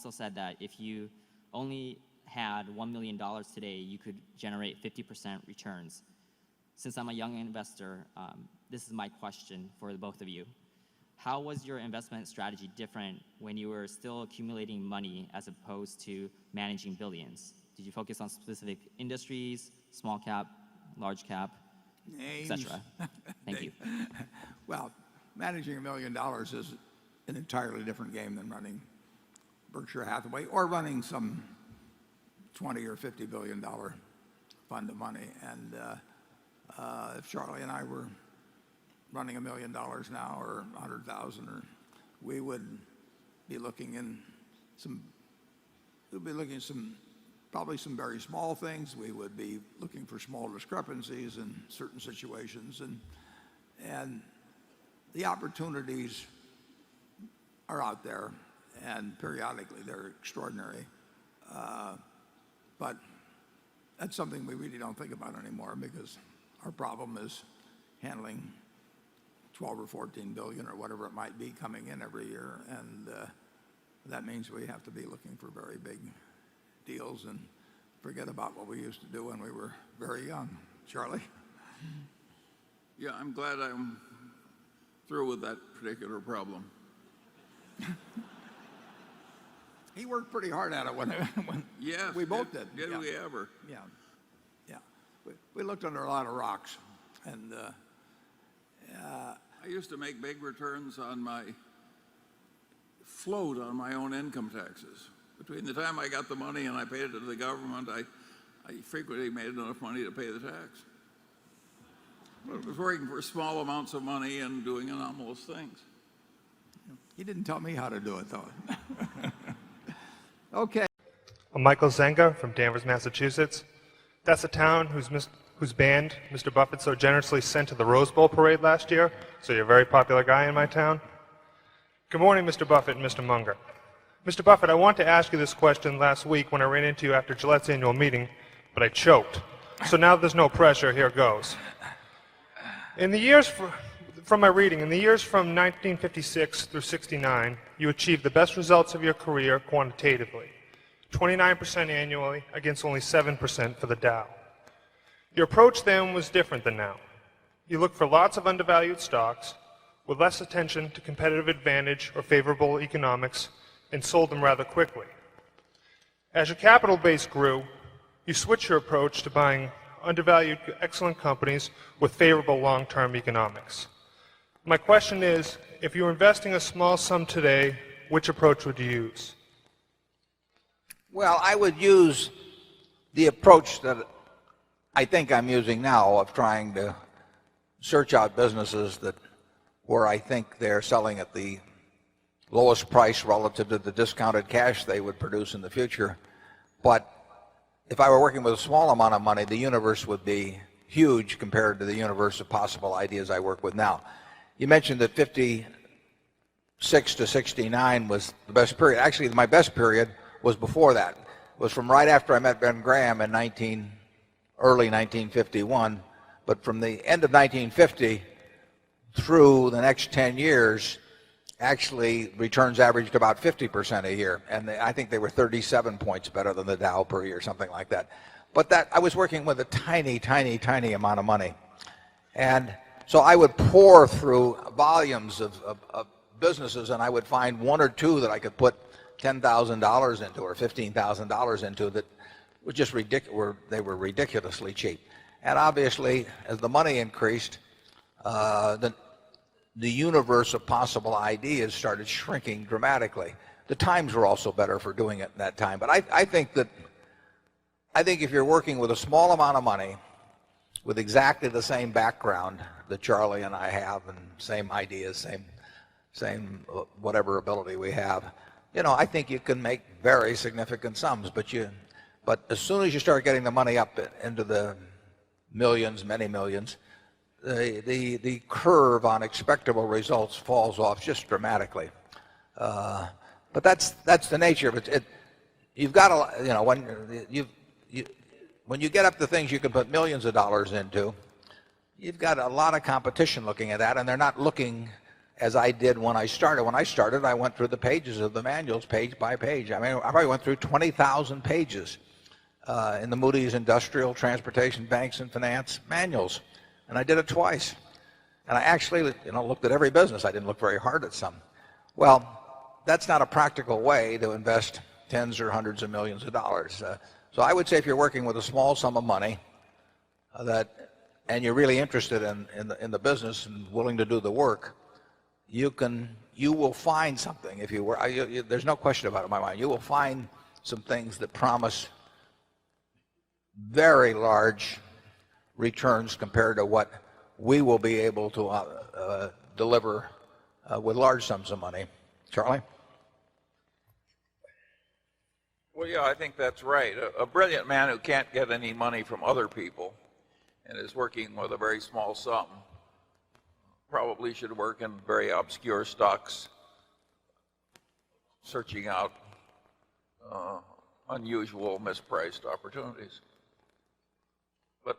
also said that if you only had $1 million today, you could generate 50% returns. Since I'm a young investor, this is my question for the both of you. How was your investment strategy different when you were still accumulating money as opposed to managing billions? Did you focus on specific industries, small cap, large cap, etc.? Thank you. Well, managing $1 million is an entirely different game than running Berkshire Hathaway or running some $20 or $50 billion fund of money. And if Charlie and I were running $1 million now or 100,000, or we would be looking in some, we'd be looking at probably some very small things. We would be looking for small discrepancies in certain situations, and the opportunities are out there, and periodically they're extraordinary. But that's something we really don't think about anymore, because our problem is handling 12 or 14 billion or whatever it might be coming in every year, and that means we have to be looking for very big deals and forget about what we used to do when we were very young. Charlie? Yeah, I'm glad I'm through with that particular problem. He worked pretty hard at it when yes, we both did. Did we ever? Yeah, yeah. We looked under a lot of rocks, and I used to make big returns on my float on my own income taxes. Between the time I got the money and I paid it to the government, I frequently made enough money to pay the tax. But it was working for small amounts of money and doing anomalous things. He didn't tell me how to do it, though. Okay. I'm Michael Zenga from Danvers, Massachusetts. That's a town whose band Mr. Buffett so generously sent to the Rose Bowl parade last year, so you're a very popular guy in my town. Good morning, Mr. Buffett and Mr. Munger. Mr. Buffett, I wanted to ask you this question last week when I ran into you after Gillette's annual meeting, but I choked. So now there's no pressure, here goes. In the years, from my reading, in the years from 1956 through 69, you achieved the best results of your career quantitatively, 29% annually against only 7% for the Dow. Your approach then was different than now. You looked for lots of undervalued stocks with less attention to competitive advantage or favorable economics and sold them rather quickly. As your capital base grew, you switched your approach to buying undervalued, excellent companies with favorable long-term economics. My question is, if you were investing a small sum today, which approach would you use? Well, I would use the approach that I think I'm using now, of trying to search out businesses where I think they're selling at the lowest price relative to the discounted cash they would produce in the future. But if I were working with a small amount of money, the universe would be huge compared to the universe of possible ideas I work with now. You mentioned that 56 to 69 was the best period. Actually, my best period was before that. It was from right after I met Ben Graham in early 1951. But from the end of 1950 through the next 10 years, actually returns averaged about 50% a year. And I think they were 37 points better than the Dow per year, something like that. But I was working with a tiny, tiny, tiny amount of money. And so I would pour through volumes of businesses, and I would find one or two that I could put $10,000 into or $15,000 into that were just ridiculous. They were ridiculously cheap. And obviously, as the money increased, the universe of possible ideas started shrinking dramatically. The times were also better for doing it in that time. But I think if you're working with a small amount of money, with exactly the same background that Charlie and I have, and same ideas, same whatever ability we have, I think you can make very significant sums. But as soon as you start getting the money up into the millions, many millions, the curve on expectable results falls off just dramatically. But that's the nature of it. You've got to, when you get up to things you can put millions of dollars into, you've got a lot of competition looking at that, and they're not looking as I did when I started. When I started, I went through the pages of the manuals page by page. I mean, I probably went through 20,000 pages in the Moody's Industrial, Transportation, Banks, and Finance manuals. And I did it twice. And I actually, looked at every business. I didn't look very hard at some. Well, that's not a practical way to invest tens or hundreds of millions of dollars. So I would say if you're working with a small sum of money and you're really interested in the business and willing to do the work, you will find something. If you were, there's no question about it in my mind. You will find some things that promise very large returns compared to what we will be able to deliver with large sums of money. Charlie? Well, yeah, I think that's right. A brilliant man who can't get any money from other people and is working with a very small sum probably should work in very obscure stocks, searching out unusual, mispriced opportunities. But,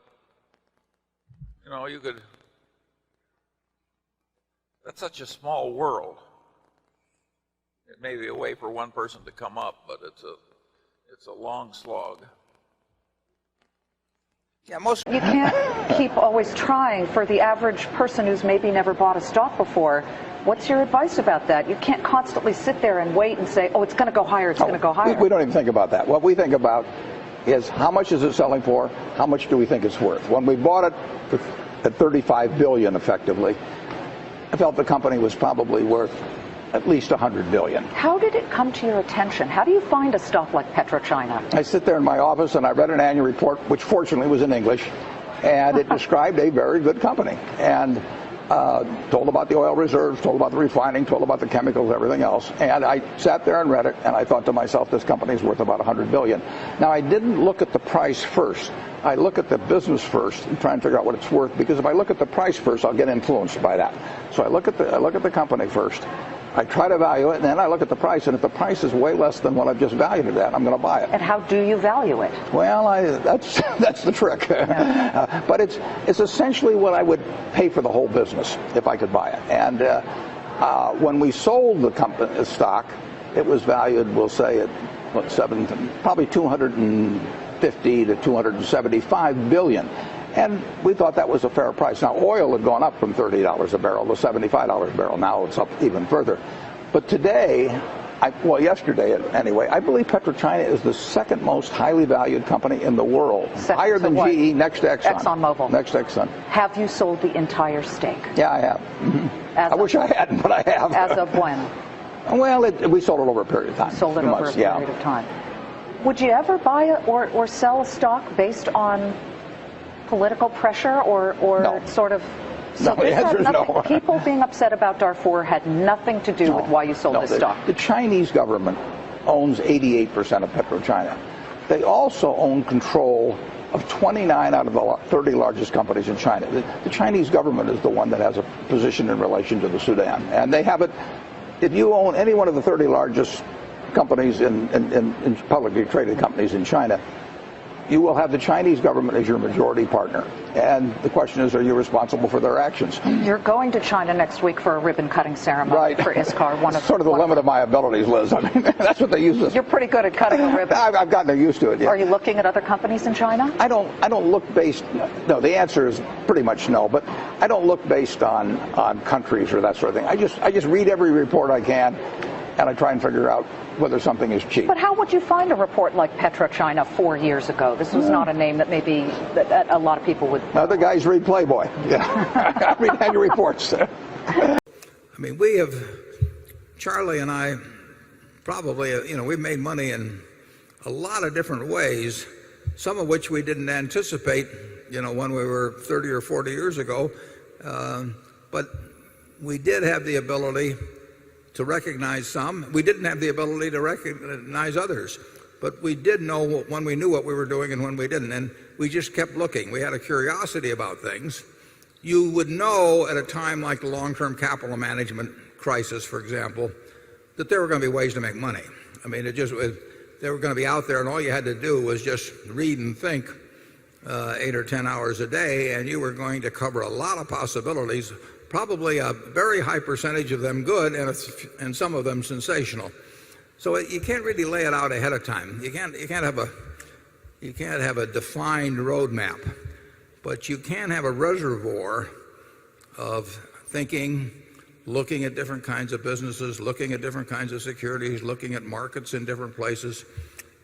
that's such a small world. It may be a way for one person to come up, but it's a long slog. Yeah, you can't keep always trying. For the average person who's maybe never bought a stock before, what's your advice about that? You can't constantly sit there and wait and say, oh, it's going to go higher, it's going to go higher. We don't even think about that. What we think about is how much is it selling for, how much do we think it's worth. When we bought it at $35 billion effectively, I felt the company was probably worth at least $100 billion. How did it come to your attention? How do you find a stock like PetroChina? I sit there in my office and I read an annual report, which fortunately was in English, and it described a very good company, and told about the oil reserves, told about the refining, told about the chemicals, everything else. And I sat there and read it, and I thought to myself, this company is worth about $100 billion. Now, I didn't look at the price first. I look at the business first and try and figure out what it's worth, because if I look at the price first, I'll get influenced by that. So I look at the company first. I try to value it, and then I look at the price, and if the price is way less than what I've just valued it at, I'm going to buy it. And how do you value it? Well, that's the trick. Yeah. But it's essentially what I would pay for the whole business if I could buy it. And when we sold the stock, it was valued, we'll say, at probably 250 to 275 billion. And we thought that was a fair price. Now, oil had gone up from $30 a barrel to $75 a barrel. Now it's up even further. But today, yesterday anyway, I believe PetroChina is the second most highly valued company in the world. Higher than GE, next to Exxon. ExxonMobil. Next to Exxon. Have you sold the entire stake? Yeah, I have. Mm-hmm. I wish I hadn't, but I have. As of when? Well, we sold it over a period of time. Sold it over a period of time. Would you ever buy or sell a stock based on political pressure or no. sort of? So no, the answer is no. People being upset about Darfur had nothing to do with why you sold this stock. The Chinese government owns 88% of PetroChina. They also own control of 29 out of the 30 largest companies in China. The Chinese government is the one that has a position in relation to the Sudan. And they have it, if you own any one of the 30 largest companies in publicly traded companies in China, you will have the Chinese government as your majority partner. And the question is, are you responsible for their actions? You're going to China next week for a ribbon-cutting ceremony for ISCAR. Sort of the limit of my abilities, Liz. I mean, that's what they use this. You're pretty good at cutting a ribbon. I've gotten used to it, yeah. Are you looking at other companies in China? I don't look based, no, the answer is pretty much no, but I don't look based on countries or that sort of thing. I just read every report I can, and I try and figure out whether something is cheap. But how would you find a report like PetroChina 4 years ago? This was not a name that maybe that a lot of people would. Other guys read Playboy. Yeah, I read annual reports. I mean, Charlie and I, probably, we've made money in a lot of different ways, some of which we didn't anticipate, when we were 30 or 40 years ago. But we did have the ability to recognize some. We didn't have the ability to recognize others, but we did know when we knew what we were doing and when we didn't, and we just kept looking. We had a curiosity about things. You would know at a time like the long-term capital management crisis, for example, that there were going to be ways to make money. I mean, they were going to be out there, and all you had to do was just read and think 8 or 10 hours a day, and you were going to cover a lot of possibilities probably a very high percentage of them good and some of them sensational. So you can't really lay it out ahead of time. You can't have a defined roadmap, but you can have a reservoir of thinking, looking at different kinds of businesses, looking at different kinds of securities, looking at markets in different places,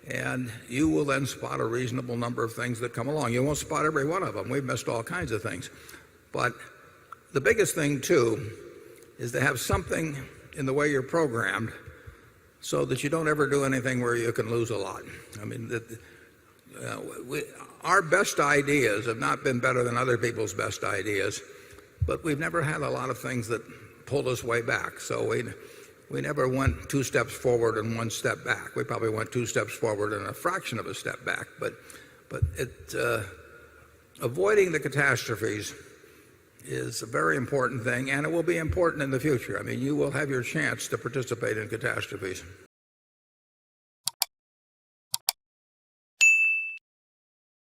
and you will then spot a reasonable number of things that come along. You won't spot every one of them. We've missed all kinds of things. But the biggest thing, too, is to have something in the way you're programmed so that you don't ever do anything where you can lose a lot. I mean, our best ideas have not been better than other people's best ideas, but we've never had a lot of things that pulled us way back. So we never went 2 steps forward and 1 step back. We probably went 2 steps forward and a fraction of a step back. But avoiding the catastrophes is a very important thing, and it will be important in the future. I mean, you will have your chance to participate in catastrophes.